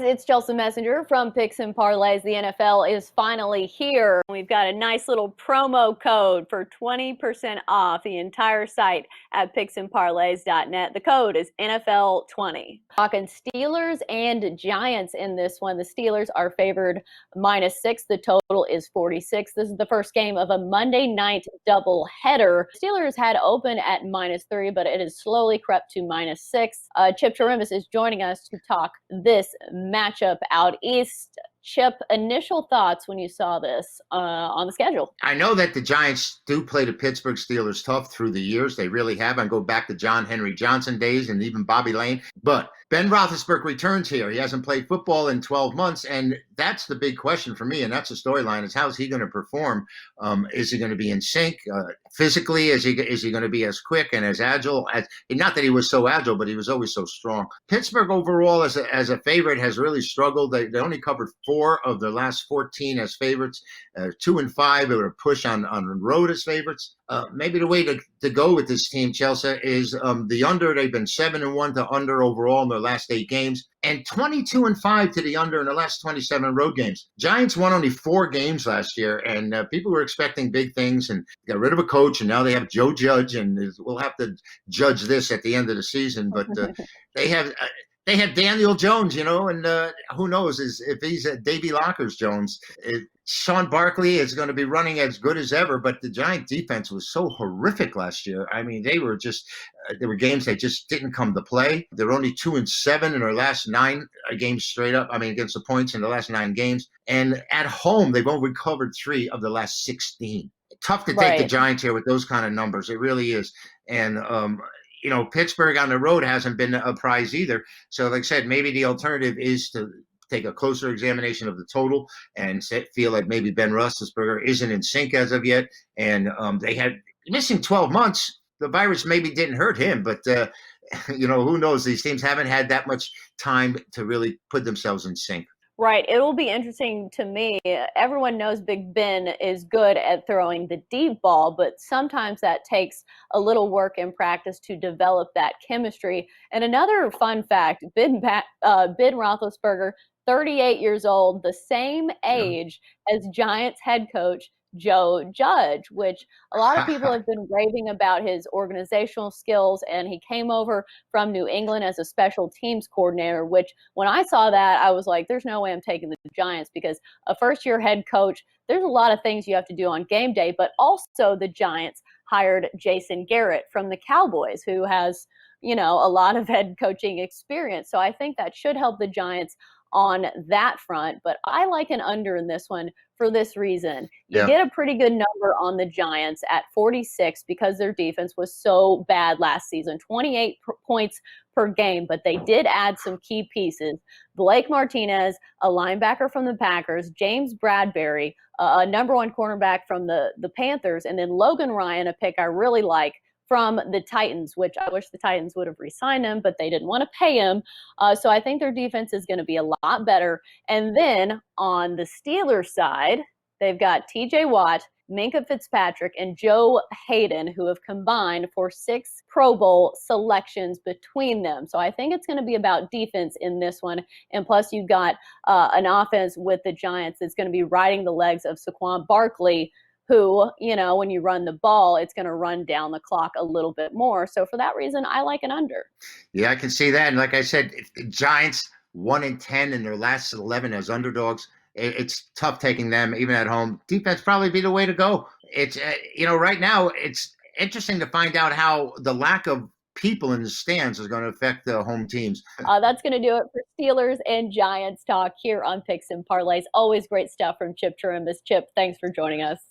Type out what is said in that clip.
It's Chelsa Messenger from Picks and Parlays. The NFL is finally here. We've got a nice little promo code for 20% off the entire site at picksandparlays.net. The code is NFL20. Talking Steelers and Giants in this one. The Steelers are favored -6. The total is 46. This is the first game of a Monday night doubleheader. Steelers had open at -3, but it has slowly crept to -6. Chip Chirimbes is joining us to talk this matchup out east. Chip, initial thoughts when you saw this on the schedule? I know that the Giants do play the Pittsburgh Steelers tough through the years. They really have. I go back to John Henry Johnson days and even Bobby Lane. But Ben Roethlisberger returns here. He hasn't played football in 12 months, and that's the big question for me, and that's the storyline, is how's he going to perform? Is he going to be in sync physically? Is he going to be as quick and as agile? Not that he was so agile, but he was always so strong. Pittsburgh overall as a favorite has really struggled. They only covered 4 of their last 14 as favorites, 2 and 5 they were a push on road as favorites. Maybe the way to go with this team, Chelsa, is the under. They've been 7-1 to under overall in their last 8 games, and 22-5 to the under in the last 27 road games. Giants won only 4 games last year, and people were expecting big things and got rid of a coach, and now they have Joe Judge, and we'll have to judge this at the end of the season. But they have Daniel Jones, and who knows if he's Davy Lockers Jones. Sean Barkley is going to be running as good as ever, but the Giant defense was so horrific last year. I mean, there were games that just didn't come to play. They're only 2-7 in their last 9 games straight up. I mean, against the points in the last 9 games. And at home, they've only recovered 3 of the last 16. Tough to take the Giants here with those kind of numbers. It really is. And, Pittsburgh on the road hasn't been a prize either. So like I said, maybe the alternative is to take a closer examination of the total and feel like maybe Ben Roethlisberger isn't in sync as of yet. And they had missing 12 months. The virus maybe didn't hurt him, but who knows? These teams haven't had that much time to really put themselves in sync. Right. It will be interesting to me. Everyone knows Big Ben is good at throwing the deep ball, but sometimes that takes a little work in practice to develop that chemistry. And another fun fact, Ben Roethlisberger, 38 years old, the same age as Giants head coach Joe Judge, which a lot of people have been raving about his organizational skills, and he came over from New England as a special teams coordinator, which when I saw that, I was like, there's no way I'm taking the Giants, because a first-year head coach, there's a lot of things you have to do on game day, but also the Giants hired Jason Garrett from the Cowboys, who has, a lot of head coaching experience. So I think that should help the Giants on that front, but I like an under in this one for this reason. You get a pretty good number on the Giants at 46 because their defense was so bad last season, 28 points per game, but they did add some key pieces. Blake Martinez, a linebacker from the Packers, James Bradbury, a number 1 cornerback from the Panthers, and then Logan Ryan, a pick I really like, from the Titans, which I wish the Titans would have re-signed him, but they didn't want to pay him. So I think their defense is going to be a lot better. And then on the Steelers side, they've got TJ Watt, Minkah Fitzpatrick, and Joe Hayden, who have combined for 6 Pro Bowl selections between them. So I think it's going to be about defense in this one. And plus you've got an offense with the Giants that's going to be riding the legs of Saquon Barkley, who, when you run the ball, it's going to run down the clock a little bit more. So for that reason, I like an under. Yeah, I can see that. And like I said, the Giants 1-10 in their last 11 as underdogs. It's tough taking them even at home. Defense probably be the way to go. It's, right now it's interesting to find out how the lack of people in the stands is going to affect the home teams. That's going to do it for Steelers and Giants talk here on Picks and Parlays. Always great stuff from Chip Chirimbes. Chip, thanks for joining us.